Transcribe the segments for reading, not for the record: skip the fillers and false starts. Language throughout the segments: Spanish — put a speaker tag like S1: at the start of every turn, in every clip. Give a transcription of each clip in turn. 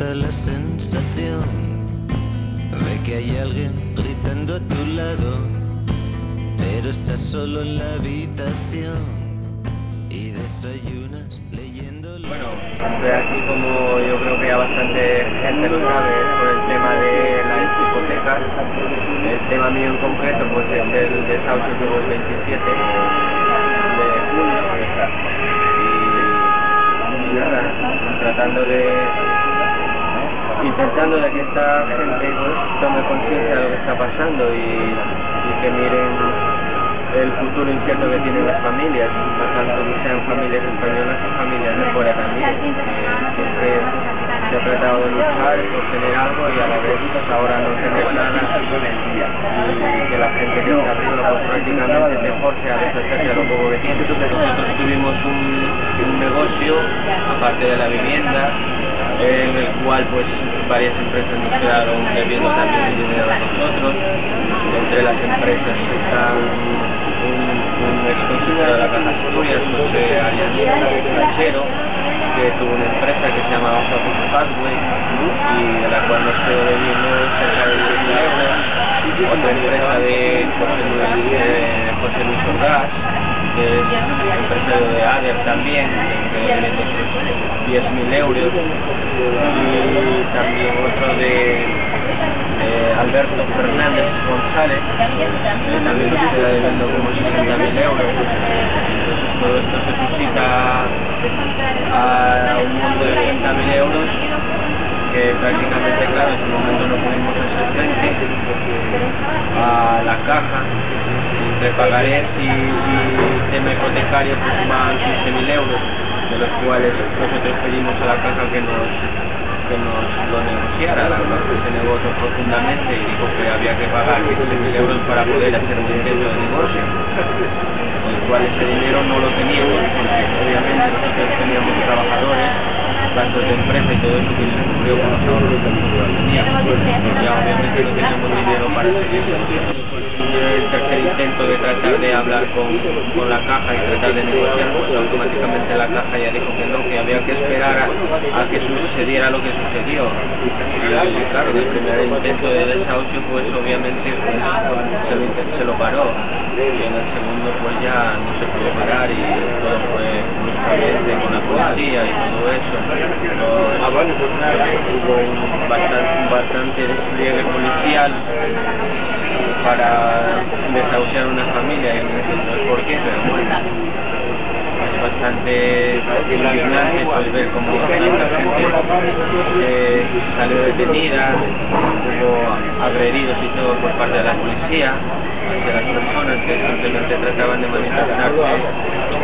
S1: da la sensación de que hay alguien gritando a tu lado, pero estás solo en la habitación y desayunas leyendo.
S2: Bueno, estoy aquí como yo creo que ya bastante gente lo sabe por el tema de las hipotecas. El tema mío en concreto pues es el desahucio que hubo el 27 de junio y nada, intentando de que esta gente pues tome conciencia de lo que está pasando y que miren el futuro incierto que tienen las familias, tanto que sean familias españolas o familias de fuera también. Siempre se ha tratado de luchar por tener algo y a la vez pues ahora no tener nada y que la gente que está arriba pues prácticamente mejor sea deshacerse de lo poco que tiene. Nosotros tuvimos un negocio, aparte de la vivienda, en el cual pues varias empresas nos quedaron debiendo también el dinero a nosotros. Entre las empresas están un exconsejero de la Caja Asturias, José Arias Cachero, que tuvo una empresa que se llamaba Pathway y de la cual nos quedó debiendo cerca de 10.000 euros. Otra empresa de José Luis Ordaz, que es empresario de ADER también, que quedó debiendo 10.000 euros. Y también otro de Alberto Fernández González, que también nos queda debiendo como 60.000 euros. Entonces todo esto se suscita a un monto de 60.000 euros que prácticamente, claro, en ese momento no pudimos hacer frente a la caja. Entre pagarés y tema hipotecario pues suman 15.000 euros, de los cuales nosotros pedimos a la caja que nos lo negociara. La verdad que se negó profundamente y dijo que había que pagar 15.000 euros para poder hacer un intento de divorcio, con el cual ese dinero no lo teníamos porque obviamente nosotros teníamos trabajadores, gastos de empresa y todo eso que se cubrió con los ahorros que nosotros teníamos, porque ya obviamente no teníamos dinero para seguir. El tercer intento de tratar de hablar con la caja y tratar de negociar, pues automáticamente la caja ya dijo que no, que había que esperar a que sucediera lo que sucedió. Y claro, el primer intento de desahucio pues obviamente pues, se lo paró, y en el segundo pues ya no se pudo parar y todo fue bruscamente con la policía y todo eso. Hubo un bastante despliegue policial para desahuciar una familia y no entiendo el porqué, pero bueno, es bastante indignante pues ver cómo la gente salió detenida, hubo agredidos y todo por parte de la policía hacia las personas que simplemente trataban de manifestarse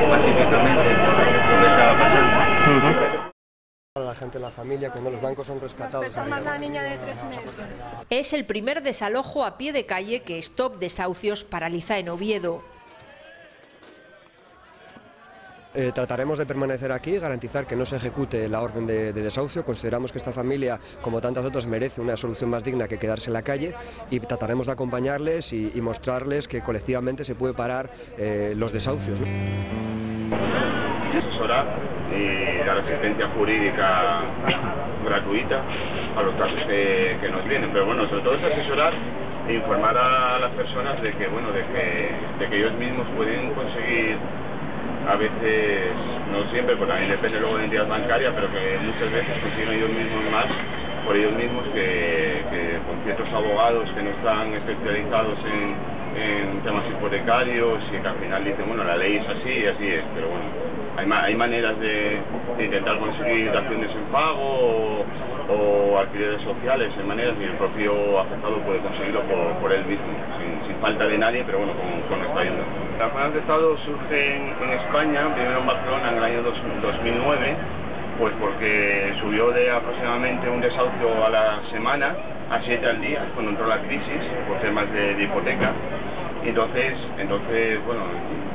S2: pacíficamente por lo que estaba pasando.
S3: La gente, la familia, cuando los bancos son rescatados.
S4: La niña de 3 meses.
S5: Es el primer desalojo a pie de calle que Stop Desahucios paraliza en Oviedo.
S3: Trataremos de permanecer aquí, garantizar que no se ejecute la orden de desahucio. Consideramos que esta familia, como tantas otras, merece una solución más digna que quedarse en la calle y trataremos de acompañarles y mostrarles que colectivamente se puede parar los desahucios, ¿no?
S6: Asesorar y dar asistencia jurídica gratuita a los casos que nos vienen, pero bueno, sobre todo es asesorar e informar a las personas de que bueno, de que ellos mismos pueden conseguir, a veces, no siempre, porque también depende luego de la entidad bancaria, pero que muchas veces consiguen ellos mismos más por ellos mismos que con ciertos abogados que no están especializados en temas hipotecarios y que al final dicen, bueno, la ley es así y así es, pero bueno, hay maneras de intentar conseguir daciones en pago o alquileres sociales, hay maneras, y el propio afectado puede conseguirlo por él mismo, sin falta de nadie, pero bueno, con nuestra ayuda. Las jornadas de Estado surgen en España, primero en Barcelona en el año 2009, pues porque subió de aproximadamente un desahucio a la semana a 7 al día, cuando entró la crisis por temas de hipoteca. Entonces, bueno,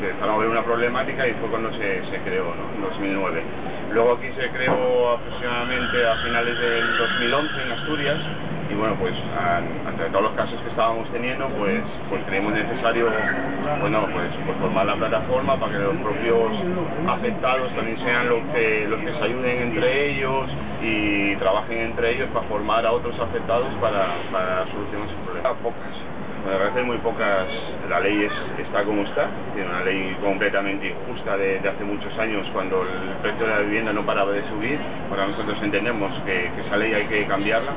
S6: empezaron a ver una problemática y fue cuando se creó, ¿no? En 2009. Luego aquí se creó aproximadamente a finales del 2011 en Asturias, y bueno, pues ante todos los casos que estábamos teniendo, pues creemos necesario, bueno, pues formar la plataforma para que los propios afectados también sean los que se ayuden entre ellos y trabajen entre ellos para formar a otros afectados para solucionar sus problemas. Pocas. Me parece muy pocas. La ley está como está, tiene una ley completamente injusta de hace muchos años, cuando el precio de la vivienda no paraba de subir. Ahora nosotros entendemos que esa ley hay que cambiarla,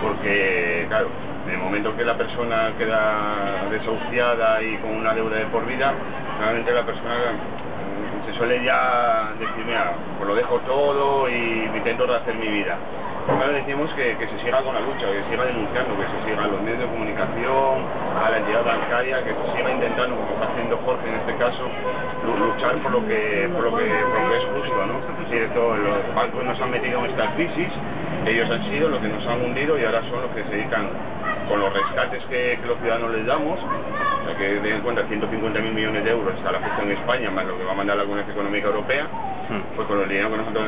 S6: porque claro, en el momento que la persona queda desahuciada y con una deuda de por vida, realmente la persona se suele ya decir, mira, pues lo dejo todo y intento rehacer mi vida. Ahora decimos que se siga con la lucha, que se siga denunciando, que se siga a los medios de comunicación, a la entidad bancaria, que se siga intentando, como está haciendo Jorge en este caso, luchar por lo que es justo, ¿no? Es decir, los bancos nos han metido en esta crisis, ellos han sido los que nos han hundido y ahora son los que se dedican con los rescates que los ciudadanos les damos. O sea, que den en cuenta 150.000 millones de euros hasta la fecha en España, más lo que va a mandar la Comunidad Económica Europea, pues con el dinero que nosotros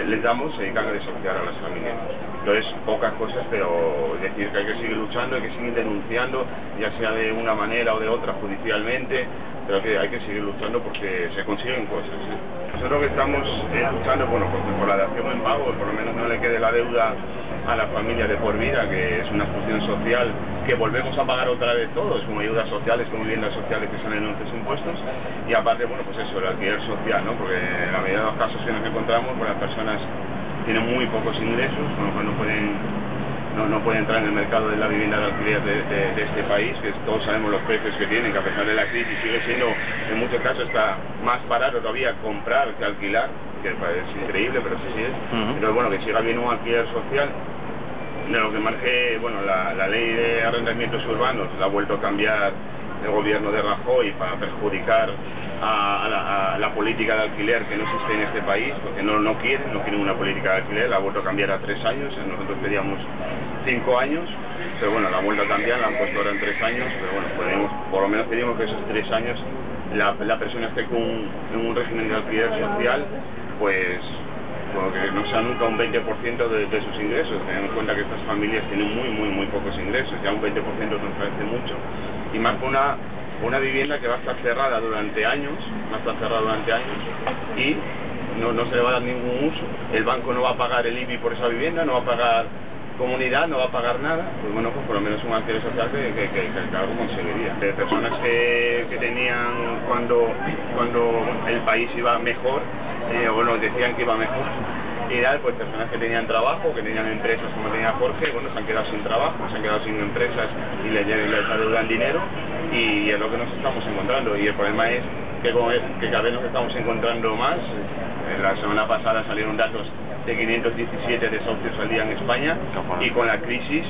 S6: les damos se dedican a desahuciar a las familias. Entonces, pocas cosas, pero decir que hay que seguir luchando, hay que seguir denunciando, ya sea de una manera o de otra judicialmente, pero que hay que seguir luchando porque se consiguen cosas. Nosotros que estamos luchando por la dación en pago, por lo menos no le quede la deuda a la familia de por vida, que es una exclusión social que volvemos a pagar otra vez todos, como ayudas sociales, como viviendas sociales que salen en nuestros impuestos, y aparte, bueno, pues eso, el alquiler social, ¿no? Porque en la mayoría de los casos que nos encontramos, pues las personas tienen muy pocos ingresos, con lo cual no pueden entrar en el mercado de la vivienda de alquiler de este país, que todos sabemos los precios que tienen, que a pesar de la crisis sigue siendo, en muchos casos está más barato todavía comprar que alquilar, que es increíble, pero sí es. Entonces, bueno, que siga habiendo un alquiler social. De lo que marque, bueno, la ley de arrendamientos urbanos la ha vuelto a cambiar el gobierno de Rajoy para perjudicar a la política de alquiler que no existe en este país, porque no quieren una política de alquiler, la ha vuelto a cambiar a 3 años, nosotros pedíamos 5 años, pero bueno, la ha vuelto a cambiar, la han puesto ahora en 3 años, pero bueno, por lo menos pedimos que esos 3 años la persona esté en un régimen de alquiler social, pues que no sea nunca un 20% de sus ingresos. Teniendo en cuenta que estas familias tienen muy pocos ingresos, ya un 20% nos parece mucho, y más que una vivienda que va a estar cerrada durante años, y no se le va a dar ningún uso, el banco no va a pagar el IBI por esa vivienda, no va a pagar comunidad, no va a pagar nada, pues bueno, pues por lo menos un alquiler social que algo conseguiría. De personas que tenían cuando el país iba mejor, bueno, decían que iba mejor, y tal, pues personas que tenían trabajo, que tenían empresas como tenía Jorge, bueno, se han quedado sin trabajo, se han quedado sin empresas y les adeudan dinero, y es lo que nos estamos encontrando, y el problema es que cada vez nos estamos encontrando más. La semana pasada salieron datos de 517 desahucios al día en España, y con la crisis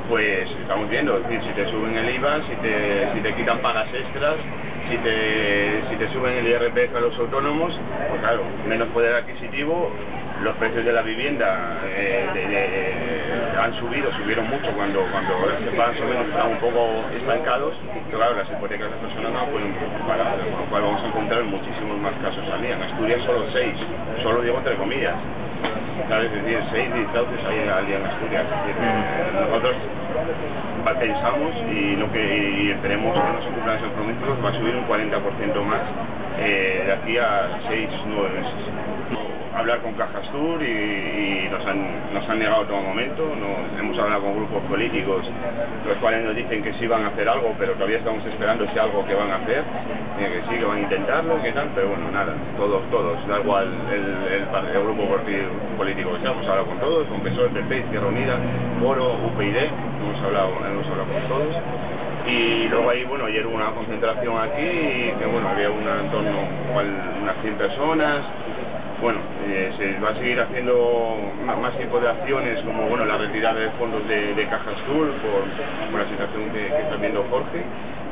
S6: pues estamos viendo, es decir, si te suben el IVA, si te quitan pagas extras, si te suben el IRPF a los autónomos, pues claro, menos poder adquisitivo, los precios de la vivienda subieron mucho cuando más o menos estaban un poco estancados, pero claro, las hipotecas de personas no pueden pagar, con lo cual vamos a encontrar muchísimos más casos al día. En Asturias solo 6, solo digo entre comillas, ¿sabes? Es decir, 6 desahucios hay al día en Asturias. Nosotros pensamos y esperemos que no se cumplan esos prometidos, va a subir un 40% más de aquí a 6-9 meses. Hablar con Cajastur y nos han negado todo momento, hemos hablado con grupos políticos, los cuales nos dicen que sí van a hacer algo, pero todavía estamos esperando si algo que van a hacer, que sí, que van a intentarlo, que tal, pero bueno, nada, todos, da igual el grupo político que sea, hemos hablado con todos, con PSOE, PP, Izquierda Unida, Foro, UPyD, hemos hablado con todos. Y luego ahí, bueno, ayer hubo una concentración aquí, que bueno, había en torno a unas 100 personas. Bueno, se va a seguir haciendo más tipo de acciones, como bueno, la retirada de fondos de Cajastur por la situación que está viendo Jorge.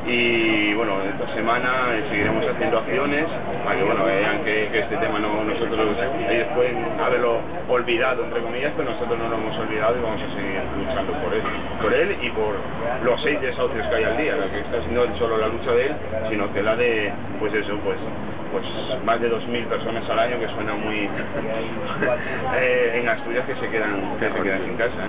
S6: Y bueno, esta semana seguiremos haciendo acciones para que bueno, vean que este tema ellos pueden haberlo olvidado, entre comillas, pero nosotros no lo hemos olvidado y vamos a seguir luchando por él y por los 6 desahucios que hay al día, que está no solo la lucha de él, sino que la de, pues más de 2.000 personas al año, que suena muy en Asturias, que se quedan sin casa.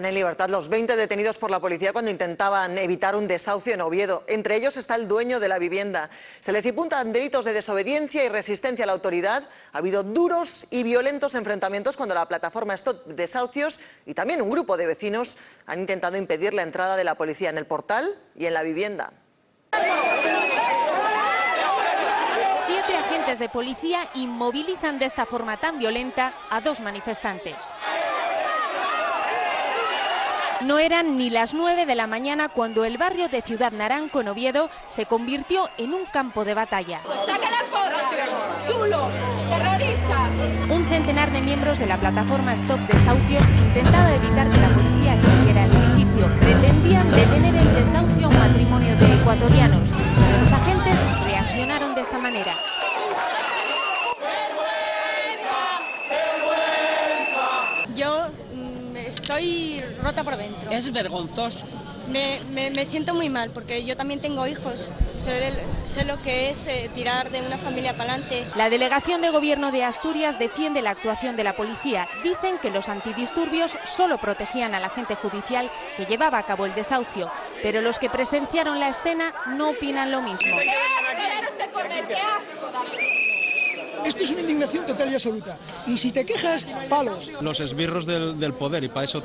S7: en libertad los 20 detenidos por la policía cuando intentaban evitar un desahucio en Oviedo. Entre ellos está el dueño de la vivienda. Se les imputan delitos de desobediencia y resistencia a la autoridad. Ha habido duros y violentos enfrentamientos cuando la plataforma Stop Desahucios y también un grupo de vecinos han intentado impedir la entrada de la policía en el portal y en la vivienda.
S8: 7 agentes de policía inmovilizan de esta forma tan violenta a 2 manifestantes. No eran ni las 9 de la mañana cuando el barrio de Ciudad Naranco, en Oviedo, se convirtió en un campo de batalla.
S4: ¡Saquen a forros, chulos, terroristas!
S8: Un centenar de miembros de la plataforma Stop Desahucios intentaba evitar que la policía accediera al edificio. Pretendían detener el desahucio a un matrimonio de ecuatorianos, pero los agentes reaccionaron de esta manera.
S9: Yo estoy rota por dentro.
S10: Es vergonzoso.
S9: Me siento muy mal porque yo también tengo hijos. Sé lo que es tirar de una familia para adelante.
S8: La delegación de gobierno de Asturias defiende la actuación de la policía. Dicen que los antidisturbios solo protegían al agente judicial que llevaba a cabo el desahucio, pero los que presenciaron la escena no opinan lo mismo.
S4: ¡Qué asco eres de comer! ¡Qué asco, David!
S10: Esto es una indignación total y absoluta. Y si te quejas, palos.
S11: Los esbirros del poder, y para eso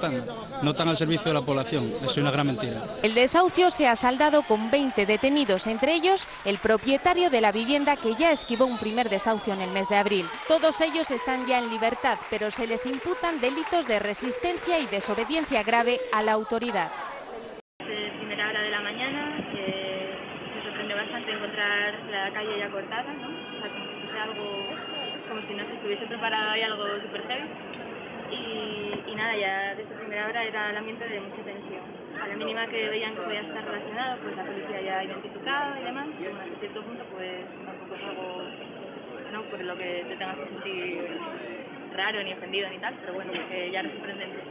S11: no están al servicio de la población. Es una gran mentira.
S8: El desahucio se ha saldado con 20 detenidos, entre ellos el propietario de la vivienda que ya esquivó un primer desahucio en el mes de abril. Todos ellos están ya en libertad, pero se les imputan delitos de resistencia y desobediencia grave a la autoridad.
S9: Primera hora de la mañana, me sorprendió bastante encontrar la calle ya cortada, ¿no? O sea, como si fuese algo, como si no se estuviese preparado ahí algo súper heavy. Y nada, ya desde primera hora era el ambiente de mucha tensión. A la mínima que veían que podía estar relacionado, pues la policía ya ha identificado y demás. Y hasta cierto punto, pues tampoco es algo, no por lo que te tengas que sentir raro ni ofendido ni tal, pero bueno, que ya era sorprendente.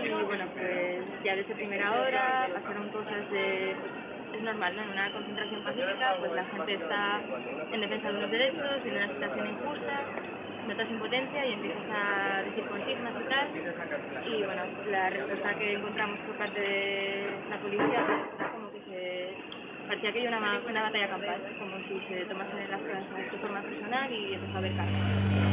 S9: Y bueno, pues ya desde primera hora pasaron cosas de... Es normal, ¿no? En una concentración pacífica, pues la gente está en defensa de unos derechos, en una situación injusta, notas impotencia y empiezas a decir consignas y tal. Y bueno, la respuesta que encontramos por parte de la policía era como que parecía que hay una batalla campal, como si se tomasen las cosas de forma personal y empezó a haber cambios.